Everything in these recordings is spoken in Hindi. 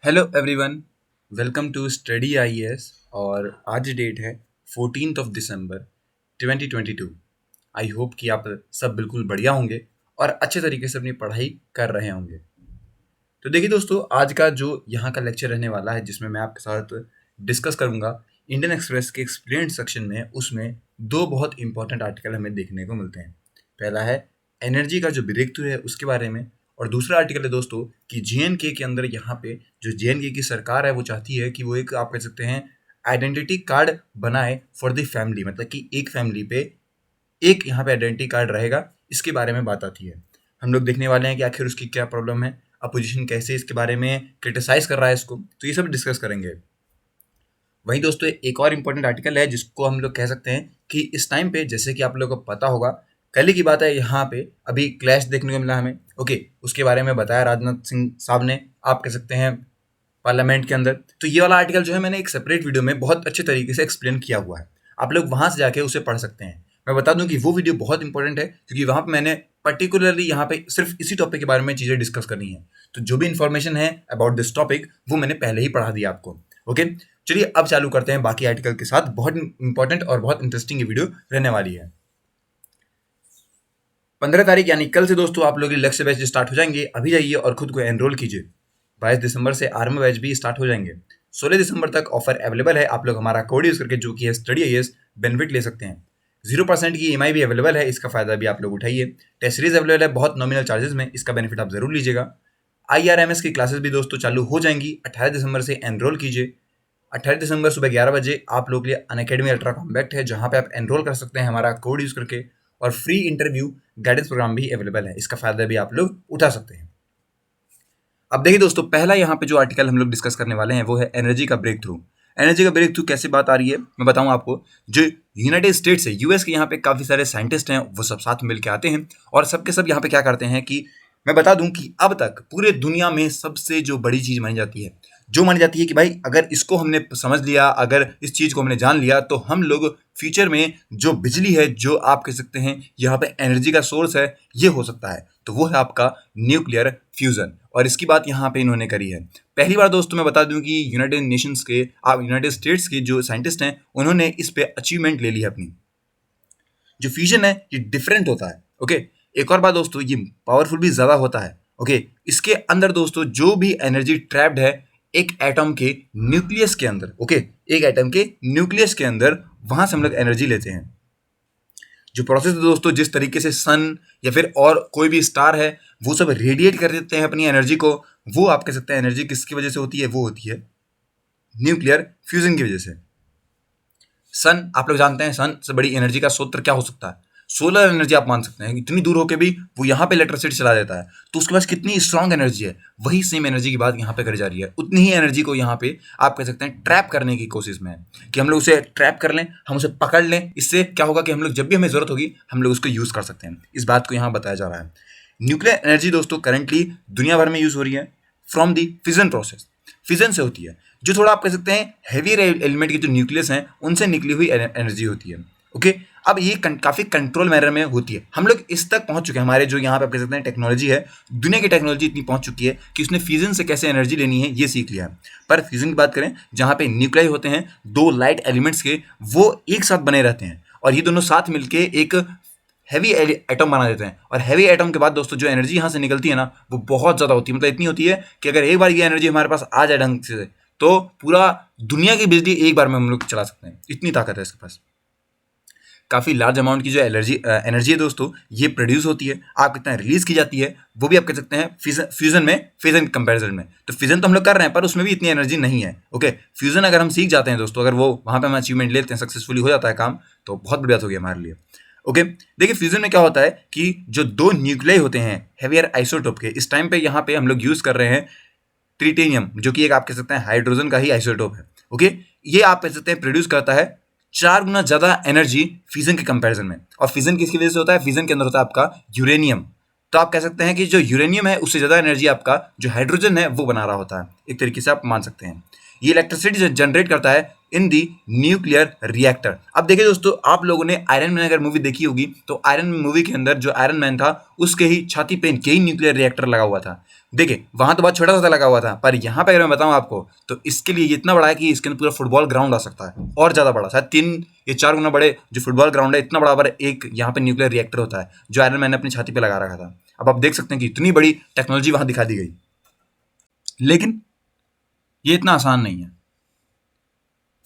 Hello everyone, welcome to study IAS. और आज डेट है 14 दिसंबर 2022। आई होप कि आप सब बिल्कुल बढ़िया होंगे और अच्छे तरीके से अपनी पढ़ाई कर रहे होंगे। तो देखिए दोस्तों, आज का जो यहाँ का लेक्चर रहने वाला है जिसमें मैं आपके साथ डिस्कस करूँगा इंडियन एक्सप्रेस के एक्सप्लेन्ड सेक्शन में, उसमें दो बहुत इंपॉर्टेंट आर्टिकल हमें देखने को मिलते हैं। पहला है एनर्जी का जो ब्रेक थ्रू है उसके बारे में, और दूसरा आर्टिकल है दोस्तों कि जेएनके के अंदर यहाँ पे जो जेएनके की सरकार है वो चाहती है कि वो एक आप कह सकते हैं आइडेंटिटी कार्ड बनाए फॉर द फैमिली, मतलब कि एक फैमिली पे एक यहाँ पे आइडेंटिटी कार्ड रहेगा। इसके बारे में बात आती है। हम लोग देखने वाले हैं कि आखिर उसकी क्या प्रॉब्लम है, अपोजिशन कैसे इसके बारे में क्रिटिसाइज कर रहा है इसको, तो ये सब डिस्कस करेंगे। वहीं दोस्तों एक और इम्पोर्टेंट आर्टिकल है जिसको हम लोग कह सकते हैं कि इस टाइम पे, जैसे कि आप लोगों को पता होगा, कल ही की बात है, यहाँ पे अभी क्लैश देखने को मिला हमें। ओके, उसके बारे में बताया राजनाथ सिंह साहब ने, आप कह सकते हैं पार्लियामेंट के अंदर। तो ये वाला आर्टिकल जो है मैंने एक सेपरेट वीडियो में बहुत अच्छे तरीके से एक्सप्लेन किया हुआ है, आप लोग वहाँ से जाके उसे पढ़ सकते हैं। मैं बता दूं कि वो वीडियो बहुत इंपॉर्टेंट है क्योंकि वहाँ पे मैंने पर्टिकुलरली यहाँ पे सिर्फ इसी टॉपिक के बारे में चीज़ें डिस्कस करनी है। तो जो भी इन्फॉर्मेशन है अबाउट दिस टॉपिक वो मैंने पहले ही पढ़ा दिया आपको। ओके, चलिए अब चालू करते हैं बाकी आर्टिकल के साथ। बहुत इंपॉर्टेंट और बहुत इंटरेस्टिंग ये वीडियो रहने वाली है। 15 तारीख यानी कल से दोस्तों आप लोग के लक्ष्य बैच स्टार्ट हो जाएंगे। अभी जाइए और खुद को एनरोल कीजिए। 22 दिसंबर से आर्मी बैच भी स्टार्ट हो जाएंगे। 16 दिसंबर तक ऑफर अवेलेबल है। आप लोग हमारा कोड यूज करके जो कि है स्टडी आईएएस बेनिफिट ले सकते हैं। 0% की ईएमआई भी अवेलेबल है, इसका फायदा भी आप लोग उठाइए। टेस्ट सीरीज अवेलेबल है बहुत नॉमिनल चार्जेस में, इसका बेनिफिट आप जरूर लीजिएगा। आईआरएमएस की क्लासेस भी दोस्तों चालू हो जाएंगी। 18 दिसंबर से एनरोल कीजिए। 18 दिसंबर सुबह 11 बजे आप लोग के लिए अनअकैडमी अल्ट्रा कॉम्पैक्ट है, जहां पे आप एनरोल कर सकते हैं हमारा कोड यूज करके। और फ्री इंटरव्यू गाइडेंस प्रोग्राम भी अवेलेबल है, इसका फायदा भी आप लोग उठा सकते हैं। अब देखिए दोस्तों, पहला यहाँ पे जो आर्टिकल हम लोग डिस्कस करने वाले हैं वो है एनर्जी का ब्रेक थ्रू। एनर्जी का ब्रेक थ्रू कैसे बात आ रही है मैं बताऊं आपको। जो यूनाइटेड स्टेट्स है, यूएस के यहाँ पे काफी सारे साइंटिस्ट हैं, वो सब साथ मिलकर आते हैं और सबके सब यहाँ पे क्या करते हैं कि मैं बता दूं कि अब तक पूरे दुनिया में सबसे जो बड़ी चीज मानी जाती है, जो मानी जाती है कि भाई अगर इसको हमने समझ लिया, अगर इस चीज को हमने जान लिया, तो हम लोग फ्यूचर में जो बिजली है, जो आप कह सकते हैं यहाँ पे एनर्जी का सोर्स है, ये हो सकता है। तो वो है आपका न्यूक्लियर फ्यूजन, और इसकी बात यहाँ पे इन्होंने करी है। पहली बार दोस्तों मैं बता दूं कि यूनाइटेड नेशंस के, आप यूनाइटेड स्टेट्स के जो साइंटिस्ट हैं, उन्होंने इस पे अचीवमेंट ले ली है अपनी। जो फ्यूजन है ये डिफरेंट होता है। ओके, एक और बात दोस्तों, ये पावरफुल भी ज्यादा होता है। ओके, इसके अंदर दोस्तों जो भी एनर्जी ट्रैप्ड है एक एटम के न्यूक्लियस के अंदर, ओके, एक एटम के न्यूक्लियस के अंदर, वहां से हम लोग एनर्जी लेते हैं। जो प्रोसेस है दोस्तों, जिस तरीके से सन या फिर और कोई भी स्टार है वो सब रेडिएट कर देते हैं अपनी एनर्जी को, वो आप कह सकते हैं एनर्जी किसकी वजह से होती है, वो होती है न्यूक्लियर फ्यूजन की वजह से। सन, आप लोग जानते हैं सन से बड़ी एनर्जी का स्रोत क्या हो सकता है, सोलर एनर्जी आप मान सकते हैं। इतनी दूर होकर भी वो यहाँ पे इलेक्ट्रिसिटी चला देता है, तो उसके पास कितनी स्ट्रांग एनर्जी है। वही सेम एनर्जी की बात यहाँ पे करी जा रही है। उतनी ही एनर्जी को यहाँ पे आप कह सकते हैं ट्रैप करने की कोशिश में है कि हम लोग उसे ट्रैप कर लें, हम उसे पकड़ लें। इससे क्या होगा कि हम लोग जब भी हमें जरूरत होगी हम लोग उसको यूज कर सकते हैं। इस बात को यहाँ बताया जा रहा है। न्यूक्लियर एनर्जी दोस्तों करंटली दुनिया भर में यूज हो रही है from the fission process. Fission से होती है, जो थोड़ा आप कह सकते हैं हैवी एलिमेंट के जो न्यूक्लियस हैं उनसे निकली हुई एनर्जी होती है। ओके, अब ये काफी कंट्रोल मैनर में होती है। हम लोग इस तक पहुंच चुके हैं, हमारे जो यहाँ पे आप कह सकते हैं टेक्नोलॉजी है, दुनिया की टेक्नोलॉजी इतनी पहुंच चुकी है कि उसने फ्यूजन से कैसे एनर्जी लेनी है ये सीख लिया है। पर फ्यूजन की बात करें, जहाँ पे न्यूक्लियाई होते हैं दो लाइट एलिमेंट्स के, वो एक साथ बने रहते हैं और ये दोनों साथ मिलके एक हैवी एटम बना देते हैं। और हैवी एटम के बाद दोस्तों जो एनर्जी यहाँ से निकलती है ना, वो बहुत ज़्यादा होती है। मतलब इतनी होती है कि अगर एक बार ये एनर्जी हमारे पास आ जाए ढंग से, तो पूरा दुनिया की बिजली एक बार में हम लोग चला सकते हैं। इतनी ताकत है इसके पास। काफ़ी लार्ज अमाउंट की जो एनर्जी है दोस्तों, ये प्रोड्यूस होती है। आप कितना रिलीज की जाती है वो भी आप कह सकते हैं फ्यूजन में, फिजन कंपैरिजन में। तो फिजन तो हम लोग कर रहे हैं पर उसमें भी इतनी एनर्जी नहीं है। ओके, फ्यूजन अगर हम सीख जाते हैं दोस्तों, अगर वो वहाँ पे हम अचीवमेंट लेते हैं, सक्सेसफुली हो जाता है काम, तो बहुत बड़ी बात होगी हमारे लिए। ओके, देखिए फ्यूजन में क्या होता है कि जो दो न्यूक्लियाई होते हैं हेवियर आइसोटोप के, इस टाइम पे यहाँ पे हम लोग यूज कर रहे हैं ट्रिटेनियम, जो कि एक आप कह सकते हैं हाइड्रोजन का ही आइसोटोप है। ओके, ये आप कह सकते हैं प्रोड्यूस करता है 4 गुना ज्यादा एनर्जी फिजन के कंपैरिजन में। और फिजन किसकी वजह से होता है, फिजन के अंदर होता है आपका यूरेनियम। तो आप कह सकते हैं कि जो यूरेनियम है उससे ज्यादा एनर्जी आपका जो हाइड्रोजन है वो बना रहा होता है। एक तरीके से आप मान सकते हैं ये इलेक्ट्रिसिटी जनरेट करता है इन दी न्यूक्लियर रिएक्टर। अब देखिए दोस्तों, आप लोगों ने आयरन मैन अगर मूवी देखी होगी, तो आयरन मैन मूवी के अंदर जो आयरन मैन था उसके ही छाती पे ही न्यूक्लियर रिएक्टर लगा हुआ था। देखिए वहां तो बहुत छोटा सा लगा हुआ था, पर यहाँ पे अगर मैं बताऊं आपको तो इसके लिए ये इतना बड़ा है कि इसके अंदर पूरा फुटबॉल ग्राउंड आ सकता है, और ज्यादा बड़ा, शायद 3 या 4 गुना बड़े जो फुटबॉल ग्राउंड है, इतना बड़ा बड़ा एक यहाँ पे न्यूक्लियर रिएक्टर होता है जो आयरन मैन ने अपनी छाती पे लगा रखा था। अब आप देख सकते हैं कि इतनी बड़ी टेक्नोलॉजी वहां दिखा दी गई, लेकिन ये इतना आसान नहीं है।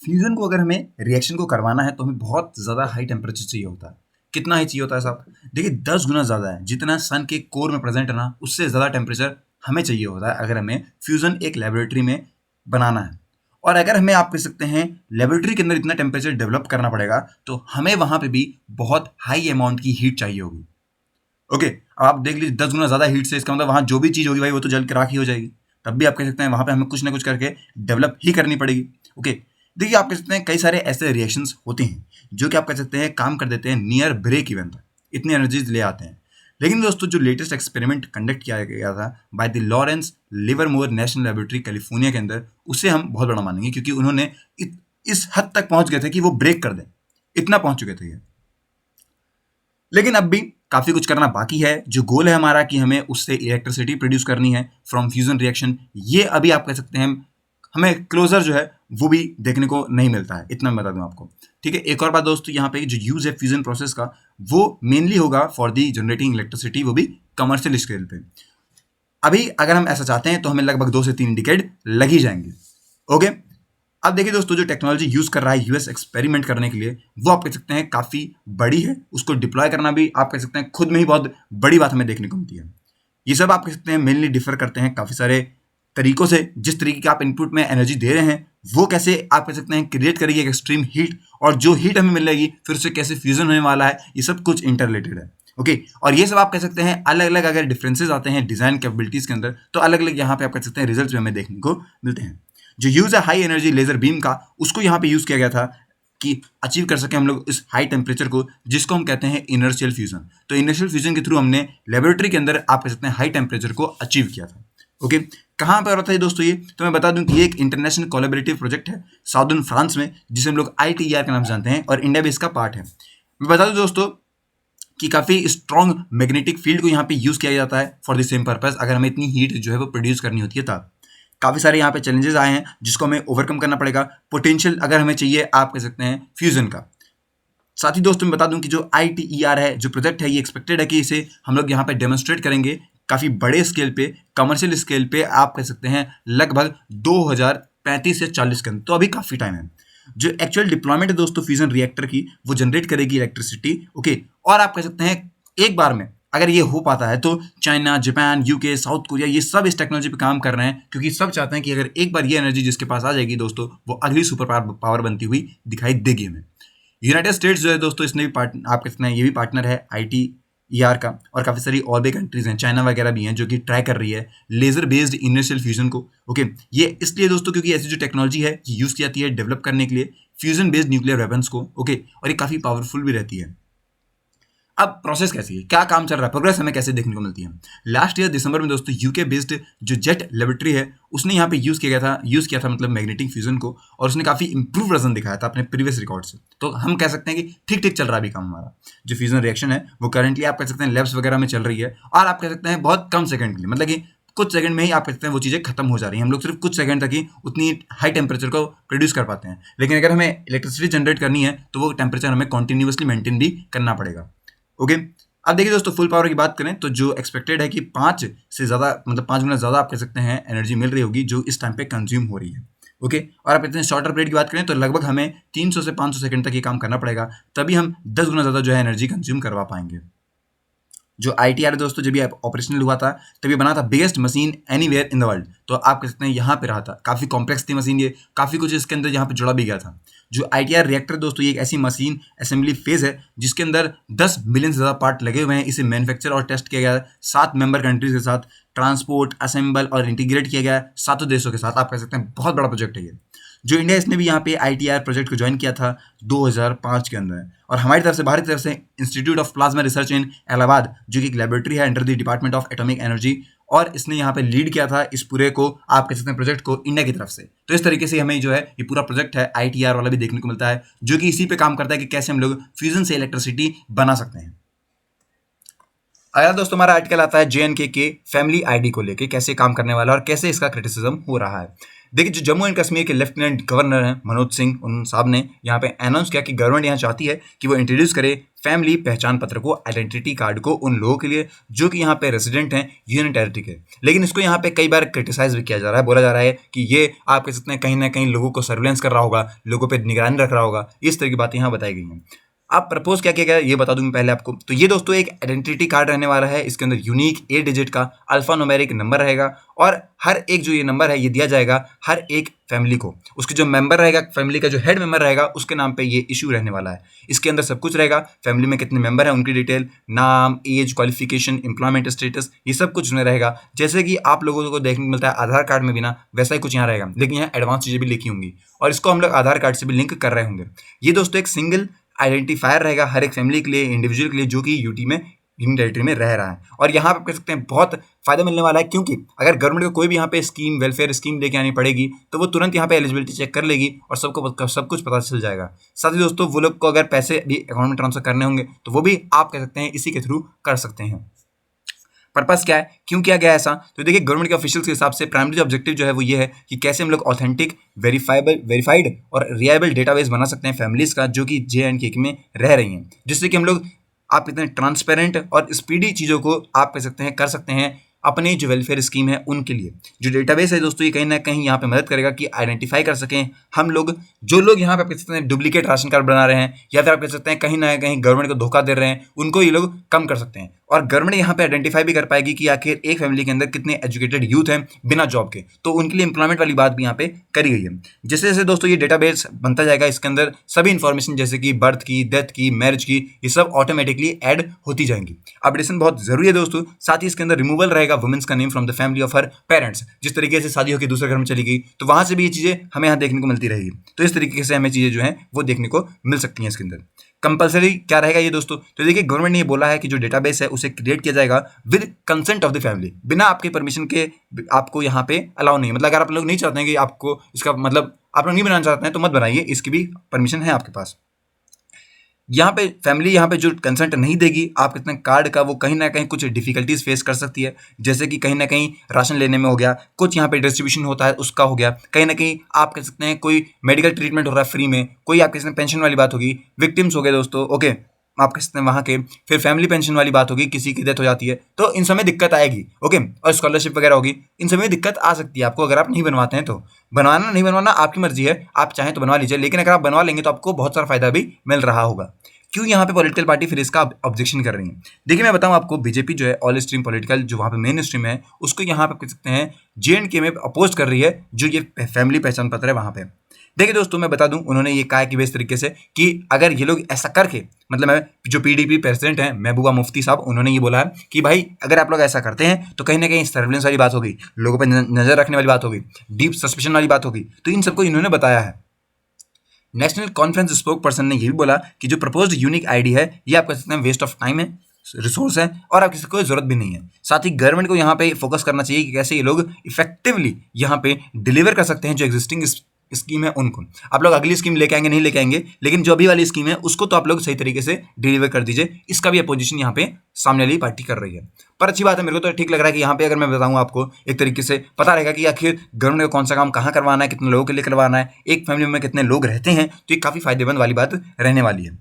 फ्यूजन को अगर हमें रिएक्शन को करवाना है तो हमें बहुत ज़्यादा हाई टेम्परेचर चाहिए होता है। कितना ही चाहिए होता है साहब? देखिए 10 गुना ज़्यादा है, जितना सन के कोर में प्रेजेंट है ना, उससे ज़्यादा टेम्परेचर हमें चाहिए होता है अगर हमें फ्यूजन एक लेबोरेटरी में बनाना है। और अगर हमें आप कह सकते हैं लेबोरेटरी के अंदर इतना टेम्परेचर डेवलप करना पड़ेगा तो हमें वहां पे भी बहुत हाई अमाउंट की हीट चाहिए होगी। ओके, अब आप देख लीजिए 10 गुना ज़्यादा हीट से इसका मतलब वहाँ जो भी चीज़ होगी भाई वो तो जल के राख ही हो जाएगी। तब भी आप कह सकते हैं वहाँ पे हमें कुछ ना कुछ करके डेवलप ही करनी पड़ेगी। ओके, देखिए आप कह सकते हैं कई सारे ऐसे रिएक्शंस होते हैं जो कि आप कह सकते हैं काम कर देते हैं नियर ब्रेक इवन तक, इतनी एनर्जीज ले आते हैं। लेकिन दोस्तों जो लेटेस्ट एक्सपेरिमेंट कंडक्ट किया गया था by the Lawrence Livermore national laboratory California के अंदर, उसे हम बहुत बड़ा मानेंगे क्योंकि उन्होंने इस हद तक पहुंच गए थे कि वो ब्रेक कर दें, इतना पहुंच चुके थे ये। लेकिन अब भी काफ़ी कुछ करना बाकी है। जो गोल है हमारा कि हमें उससे इलेक्ट्रिसिटी प्रोड्यूस करनी है फ्रॉम फ्यूजन रिएक्शन, ये अभी आप कह सकते हैं हमें क्लोजर जो है वो भी देखने को नहीं मिलता है, इतना मैं बता दूं आपको। ठीक है, एक और बात दोस्तों, यहाँ पे जो यूज है फ्यूजन प्रोसेस का वो मेनली होगा फॉर दी जनरेटिंग इलेक्ट्रिसिटी, वो भी कमर्शियल स्केल पे। अभी अगर हम ऐसा चाहते हैं तो हमें लगभग 2 से 3 डिकेड लग ही जाएंगे। ओके, अब देखिए दोस्तों जो टेक्नोलॉजी यूज कर रहा है यूएस एक्सपेरिमेंट करने के लिए, वो आप कह सकते हैं काफी बड़ी है। उसको डिप्लॉय करना भी आप कह सकते हैं खुद में ही बहुत बड़ी बात हमें देखने को मिलती है। ये सब आप कह सकते हैं मेनली डिफर करते हैं काफी सारे तरीकों से। जिस तरीके के आप इनपुट में एनर्जी दे रहे हैं वो कैसे आप कह सकते हैं क्रिएट करेगी एक एक्सट्रीम हीट, और जो हीट हमें मिलेगी फिर उससे कैसे फ्यूजन होने वाला है, ये सब कुछ इंटररिलेटेड है। ओके, और ये सब आप कह सकते हैं अलग अलग अगर डिफरेंसेस आते हैं डिजाइन कैपेबिलिटीज के अंदर तो अलग अलग यहाँ पे आप कह सकते हैं रिजल्ट हमें देखने को मिलते हैं। जो यूज है हाई एनर्जी लेजर बीम का, उसको यहाँ पे यूज किया गया था कि अचीव कर सके हम लोग इस हाई टेम्परेचर को, जिसको हम कहते हैं इनर्शियल फ्यूजन। तो इनर्शियल फ्यूजन के थ्रू हमने लेबोरेटरी के अंदर आप कह सकते हैं हाई टेम्परेचर को अचीव किया था। ओके, कहाँ पर होता है दोस्तों ये? तो मैं बता दूं कि ये एक इंटरनेशनल कोलैबोरेटिव प्रोजेक्ट है साउदर्न फ्रांस में, जिसे हम लोग ITER के नाम से जानते हैं, और इंडिया भी इसका पार्ट है। मैं बता दूं दोस्तों कि काफ़ी स्ट्रॉन्ग मैग्नेटिक फील्ड को यहाँ पे यूज़ किया जाता है फॉर द सेम पर्पस, अगर हमें इतनी हीट जो है वो प्रोड्यूस करनी होती है तब। काफ़ी सारे यहाँ पे चैलेंजेस आए हैं जिसको हमें ओवरकम करना पड़ेगा, पोटेंशियल अगर हमें चाहिए आप कह सकते हैं फ्यूजन का। साथ ही दोस्तों मैं बता दूं कि जो ITER है जो प्रोजेक्ट है, ये एक्सपेक्टेड है कि इसे हम लोग यहाँ पे डेमोन्स्ट्रेट करेंगे काफ़ी बड़े स्केल पे, कमर्शियल स्केल पे आप कह सकते हैं लगभग 2035 से 40 के अंदर, तो अभी काफ़ी टाइम है। जो एक्चुअल डिप्लॉयमेंट है दोस्तों फ्यूजन रिएक्टर की, वो जनरेट करेगी इलेक्ट्रिसिटी। ओके, और आप कह सकते हैं एक बार में अगर ये हो पाता है तो China, Japan, UK, south Korea, ये सब इस टेक्नोलॉजी पे काम कर रहे हैं क्योंकि सब चाहते हैं कि अगर एक बार ये एनर्जी जिसके पास आ जाएगी दोस्तों, वो अगली सुपर पावर बनती हुई दिखाई देगी हमें। यूनाइटेड स्टेट्स जो है दोस्तों, इसने भी आप कहते हैं ये भी पार्टनर है ITER का, और काफ़ी सारी और भी कंट्रीज हैं, चाइना वगैरह भी हैं जो कि ट्राई कर रही है लेजर बेस्ड इनर्शियल फ्यूजन को। ओके, ये इसलिए दोस्तों क्योंकि ऐसी जो टेक्नोलॉजी है ये यूज़ की जाती है डेवलप करने के लिए फ्यूजन बेस्ड न्यूक्लियर वेपन्स को। ओके, और ये काफ़ी पावरफुल भी रहती है। अब प्रोसेस कैसी है, क्या काम चल रहा है, प्रोग्रेस हमें कैसे देखने को मिलती है? लास्ट ईयर दिसंबर में दोस्तों UK बेस्ड जो जेट लेबोरेटरी है उसने यहाँ पे यूज़ किया था मतलब मैग्नेटिक फ्यूजन को, और उसने काफ़ी इंप्रूव वर्जन दिखाया था अपने प्रीवियस रिकॉर्ड से। तो हम कह सकते हैं कि ठीक ठीक चल रहा है अभी काम हमारा। जो फ्यूजन रिएक्शन है वो करंटली आप कह सकते हैं लैब्स वगैरह में चल रही है, और आप कह सकते हैं बहुत कम सेकंड के लिए, मतलब कि कुछ सेकंड में ही आप कह सकते हैं वो चीज़ें खत्म हो जा रही हैं। हम लोग सिर्फ कुछ सेकंड तक ही उतनी हाई टेम्परेचर को प्रोड्यूस कर पाते हैं, लेकिन अगर हमें इलेक्ट्रिसिटी जनरेट करनी है तो वो टेम्परेचर हमें कॉन्टिन्यूसली मेंटेन भी करना पड़ेगा। ओके, अब देखिए दोस्तों फुल पावर की बात करें तो जो एक्सपेक्टेड है कि 5 से ज़्यादा मतलब 5 गुना ज़्यादा आप कह सकते हैं एनर्जी मिल रही होगी जो इस टाइम पे कंज्यूम हो रही है। ओके, और आप कहते हैं शॉर्टर पीरियड की बात करें तो लगभग हमें 300 से 500 सेकंड तक ये काम करना पड़ेगा, तभी हम 10 गुना ज़्यादा जो है एनर्जी कंज्यूम करवा पाएंगे। जो ITER दोस्तों जब ये ऑपरेशनल हुआ था तभी बना था biggest machine anywhere in the world. तो आप कह सकते हैं यहाँ पे रहा था, काफ़ी कॉम्प्लेक्स थी मशीन, ये काफ़ी कुछ इसके अंदर यहाँ पे जुड़ा भी गया था। जो ITER रिएक्टर दोस्तों ये एक ऐसी मशीन असेंबली फेज है जिसके अंदर 10 मिलियन से ज़्यादा पार्ट लगे हुए हैं। इसे मैन्युफैक्चर और टेस्ट किया गया है 7 मेंबर कंट्रीज के साथ, ट्रांसपोर्ट, असेंबल और इंटीग्रेट किया गया है 7 देशों के साथ। आप कह सकते हैं बहुत बड़ा प्रोजेक्ट है ये। जो इंडिया, इसने भी यहाँ पे ITER प्रोजेक्ट को ज्वाइन किया था 2005 के अंदर, और हमारी तरफ से भारत की तरफ से इंस्टीट्यूट ऑफ प्लाज्मा रिसर्च इन इलाहाबाद जो कि एक लेबोरेटरी है under the department of atomic energy, और इसने यहाँ पे लीड किया था इस पूरे को आप कह सकते हैं प्रोजेक्ट को इंडिया की तरफ से। तो इस तरीके से हमें जो है ये पूरा प्रोजेक्ट है ITER वाला भी देखने को मिलता है जो कि इसी पे काम करता है कि कैसे हम लोग फ्यूजन से इलेक्ट्रिसिटी बना सकते हैं। अगला दोस्तों हमारा आर्टिकल आता है जेएनके के फैमिली आईडी को लेके, कैसे काम करने वाला है और कैसे इसका क्रिटिसिज्म हो रहा है। देखिए, जो जम्मू एंड कश्मीर के लेफ्टिनेंट गवर्नर हैं मनोज सिंह, उन साहब ने यहाँ पे अनाउंस किया कि गवर्नमेंट यहाँ चाहती है कि वो इंट्रोड्यूस करे फैमिली पहचान पत्र को, आइडेंटिटी कार्ड को, उन लोगों के लिए जो कि यहाँ पे रेसिडेंट हैं यूनियन टेरिटरी के। लेकिन इसको यहाँ पे कई बार क्रिटिसाइज भी किया जा रहा है, बोला जा रहा है कि ये आप कह सकते हैं कहीं ना कहीं लोगों को सर्विलेंस कर रहा होगा, लोगों पर निगरानी रख रहा होगा, इस तरह की बातें यहाँ बताई गई हैं। आप प्रपोज क्या किया गया ये बता दूं मैं पहले आपको। तो ये दोस्तों एक आइडेंटिटी कार्ड रहने वाला है, इसके अंदर यूनिक 8 डिजिट का अल्फा न्यूमेरिक नंबर रहेगा और हर एक जो ये नंबर है ये दिया जाएगा हर एक फैमिली को। उसके जो मेंबर रहेगा, फैमिली का जो हेड मेंबर रहेगा, उसके नाम पे ये इशू रहने वाला है। इसके अंदर सब कुछ रहेगा, फैमिली में कितने मेंबर हैं उनकी डिटेल, नाम, एज, क्वालिफिकेशन, एम्प्लॉयमेंट स्टेटस, ये सब कुछ उसमें रहेगा। जैसे कि आप लोगों को देखने को मिलता है आधार कार्ड में भी ना, वैसा ही कुछ यहाँ रहेगा, लेकिन यहाँ एडवांस चीज़ें भी लिखी होंगी और इसको हम लोग आधार कार्ड से भी लिंक कर रहे होंगे। ये दोस्तों एक सिंगल आइडेंटिफायर रहेगा हर एक फैमिली के लिए, इंडिविजुअल के लिए जो कि यूटी में, यूनियन टेरिटरी में रह रहा है। और यहाँ पे आप कह सकते हैं बहुत फायदा मिलने वाला है, क्योंकि अगर गवर्नमेंट को कोई भी यहाँ पे स्कीम, वेलफेयर स्कीम लेके आनी पड़ेगी तो वो तुरंत यहाँ पे एलिजिबिलिटी चेक कर लेगी और सबको सब कुछ पता चल जाएगा। साथ ही दोस्तों वो लोग को अगर पैसे भी अकाउंट में ट्रांसफर करने होंगे तो वो भी आप कह सकते हैं इसी के थ्रू कर सकते हैं। पर्पस क्या है, क्यों किया गया ऐसा? तो देखिए, गवर्नमेंट के ऑफिशियल्स के हिसाब से प्राइमरी ऑब्जेक्टिव जो है वो ये है कि कैसे हम लोग ऑथेंटिक, वेरीफाइड और रिलायबल डेटाबेस बना सकते हैं फैमिलीज का जो कि JNK में रह रही हैं, जिससे कि हम लोग आप इतने ट्रांसपेरेंट और स्पीडी चीज़ों को आप कह सकते हैं कर सकते हैं अपने जो वेलफेयर स्कीम है उनके लिए। जो डेटाबेस है दोस्तों ये कहीं ना कहीं यहाँ पे मदद करेगा कि आइडेंटिफाई कर सकें हम लोग, जो लोग यहाँ पे आप कह सकते हैं डुप्लीकेट राशन कार्ड बना रहे हैं या फिर आप कह सकते हैं कहीं ना कहीं गवर्नमेंट को धोखा दे रहे हैं, उनको ये लोग कम कर सकते हैं। और गवर्नमेंट यहाँ पे आइडेंटिफाई भी कर पाएगी कि आखिर एक फैमिली के अंदर कितने एजुकेटेड यूथ हैं बिना जॉब के, तो उनके लिए एम्प्लॉयमेंट वाली बात भी यहाँ पे करी गई है। जैसे जैसे दोस्तों ये डेटाबेस बनता जाएगा, इसके अंदर सभी इंफॉर्मेशन जैसे कि बर्थ की, डेथ की, मैरिज की, ये सब ऑटोमेटिकली ऐड होती जाएंगी। अपडेशन बहुत जरूरी है दोस्तों। साथ ही इसके अंदर रिमूवल रहेगा वुमेन्स का name from the family of her parents. जिस तरीके से शादी होकर दूसरे घर में चली गई तो वहां से भी ये चीजें हमें यहाँ देखने को मिलती रहेगी, तो इस तरीके से हमें चीजें जो है वो देखने को मिल सकती हैं। इसके अंदर कंपलसरी क्या रहेगा ये दोस्तों, तो देखिए गवर्नमेंट ने ये बोला है कि जो डेटाबेस है उसे क्रिएट किया जाएगा with consent of the family, बिना आपके परमिशन के आपको यहाँ पे अलाउ नहीं है। मतलब अगर आप लोग नहीं चाहते हैं कि आपको इसका मतलब आप लोग नहीं बनाना चाहते हैं तो मत बनाइए, इसकी भी परमिशन है आपके पास। यहाँ पे फैमिली यहाँ पे जो कंसेंट नहीं देगी आप कितने कार्ड का, वो कहीं ना कहीं कुछ डिफिकल्टीज फेस कर सकती है, जैसे कि कहीं ना कहीं राशन लेने में हो गया, कुछ यहाँ पे डिस्ट्रीब्यूशन होता है उसका हो गया, कहीं ना कहीं आप कह सकते हैं कोई मेडिकल ट्रीटमेंट हो रहा है फ्री में, कोई आप कह सकते हैं पेंशन वाली बात होगी, विक्टिम्स हो गए दोस्तों, ओके, आप कह सकते हैं वहाँ के, फिर फैमिली पेंशन वाली बात होगी, किसी की डेथ हो जाती है तो इन समय दिक्कत आएगी, ओके, और स्कॉलरशिप वगैरह होगी, इन समय दिक्कत आ सकती है आपको अगर आप नहीं बनवाते हैं तो। बनवाना नहीं बनवाना आपकी मर्जी है, आप चाहें तो बनवा लीजिए, लेकिन अगर आप बनवा लेंगे तो आपको बहुत सारा फायदा भी मिल रहा होगा। क्यों यहाँ पे पॉलिटिकल पार्टी फिर इसका ऑब्जेक्शन कर रही है? देखिए मैं बताऊं आपको, बीजेपी जो है ऑल स्ट्रीम पॉलिटिकल जो वहाँ पे मेन स्ट्रीम है उसको यहाँ पे कह सकते हैं JNK में अपोज कर रही है जो ये फैमिली पहचान पत्र है वहाँ पे। देखिए दोस्तों मैं बता दूं, उन्होंने ये कहा है कि इस तरीके से कि अगर ये लोग ऐसा करके, मतलब जो PDP प्रेसिडेंट हैं महबूबा मुफ्ती साहब, उन्होंने ये बोला है कि भाई अगर आप लोग ऐसा करते हैं तो कहीं ना कहीं सर्विलेंस वाली बात होगी, लोगों पर नजर रखने वाली बात होगी, डीप सस्पिशन वाली बात होगी, तो इन सबको इन्होंने बताया है। नेशनल कॉन्फ्रेंस स्पोक पर्सन ने ये भी बोला कि जो प्रपोज्ड यूनिक आईडी है ये आप कह सकते हैं वेस्ट ऑफ टाइम है, रिसोर्स है और आप किसी को जरूरत भी नहीं है। साथ ही गवर्नमेंट को यहाँ पे फोकस करना चाहिए कि कैसे ये लोग इफेक्टिवली यहाँ पे डिलीवर कर सकते हैं जो एग्जिस्टिंग स्कीम है उनको। आप लोग अगली स्कीम लेके आएंगे नहीं लेके आएंगे, लेकिन जो अभी वाली स्कीम है उसको तो आप लोग सही तरीके से डिलीवर कर दीजिए। इसका भी अपोजिशन यहाँ पे सामने वाली पार्टी कर रही है। पर अच्छी बात है, मेरे को तो ठीक लग रहा है कि यहाँ पे अगर मैं बताऊँ आपको एक तरीके से पता रहेगा कि आखिर गवर्नमेंट को कौन सा काम कहाँ करवाना है, कितने लोगों के लिए करवाना है, एक फैमिली में कितने लोग रहते हैं, तो ये काफ़ी फायदेमंद वाली बात रहने वाली है।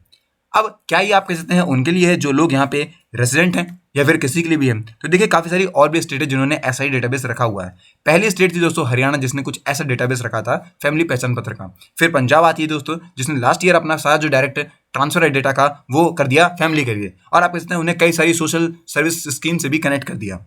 अब क्या ये आप कह सकते हैं उनके लिए है जो लोग यहाँ पे रेजिडेंट हैं या फिर किसी के लिए भी है? तो देखिए काफ़ी सारी और भी स्टेट है जिन्होंने ऐसा ही डेटाबेस रखा हुआ है। पहली स्टेट थी दोस्तों हरियाणा, जिसने कुछ ऐसा डेटाबेस रखा था फैमिली पहचान पत्र का। फिर पंजाब आती है दोस्तों, जिसने लास्ट ईयर अपना सारा जो डायरेक्ट ट्रांसफर है डेटा का वो कर दिया फैमिली के लिए, और आप कह सकते हैं उन्हें कई सारी सोशल सर्विस स्कीम से भी कनेक्ट कर दिया।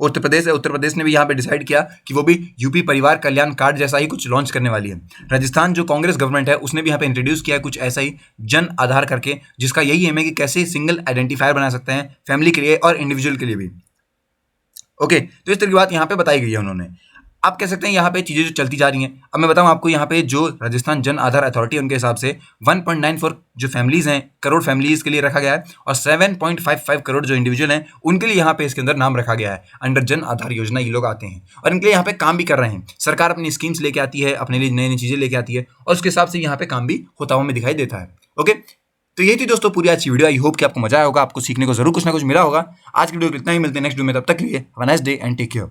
उत्तर प्रदेश है, उत्तर प्रदेश ने भी यहाँ पे डिसाइड किया कि वो भी यूपी परिवार कल्याण कार्ड जैसा ही कुछ लॉन्च करने वाली है। राजस्थान जो कांग्रेस गवर्नमेंट है उसने भी यहाँ पे इंट्रोड्यूस किया है कुछ ऐसा ही जन आधार करके, जिसका यही एम है कि कैसे सिंगल आइडेंटिफायर बना सकते हैं फैमिली के लिए और इंडिविजुअल के लिए भी। ओके, तो इस तरह की बात यहाँ पे बताई गई है उन्होंने। आप कह सकते हैं यहाँ पे चीज़ें जो चलती जा रही हैं। अब मैं बताऊँ आपको, यहाँ पे जो राजस्थान जन आधार अथॉरिटी है उनके हिसाब से 1.94 जो फैमिलीज हैं करोड़ फैमिलीज के लिए रखा गया है, और 7.55 करोड़ जो इंडिविजुअल हैं उनके लिए यहाँ पे इसके अंदर नाम रखा गया है। अंडर जन आधार योजना ये लोग आते हैं और इनके लिए यहाँ पे काम भी कर रहे हैं। सरकार अपनी स्कीम्स लेके आती है, अपने लिए नई नई चीज़ें लेके आती है और उसके हिसाब से यहाँ पे काम भी होता हुआ हमें दिखाई देता है। ओके, तो ये थी दोस्तों पूरी आज की वीडियो। आई होप कि आपको मजा आया होगा, आपको सीखने को जरूर कुछ ना कुछ मिला होगा। आज की वीडियो को इतना ही, मिलते हैं नेक्स्ट वीडियो में, तब तक के लिए have a nice day and take care.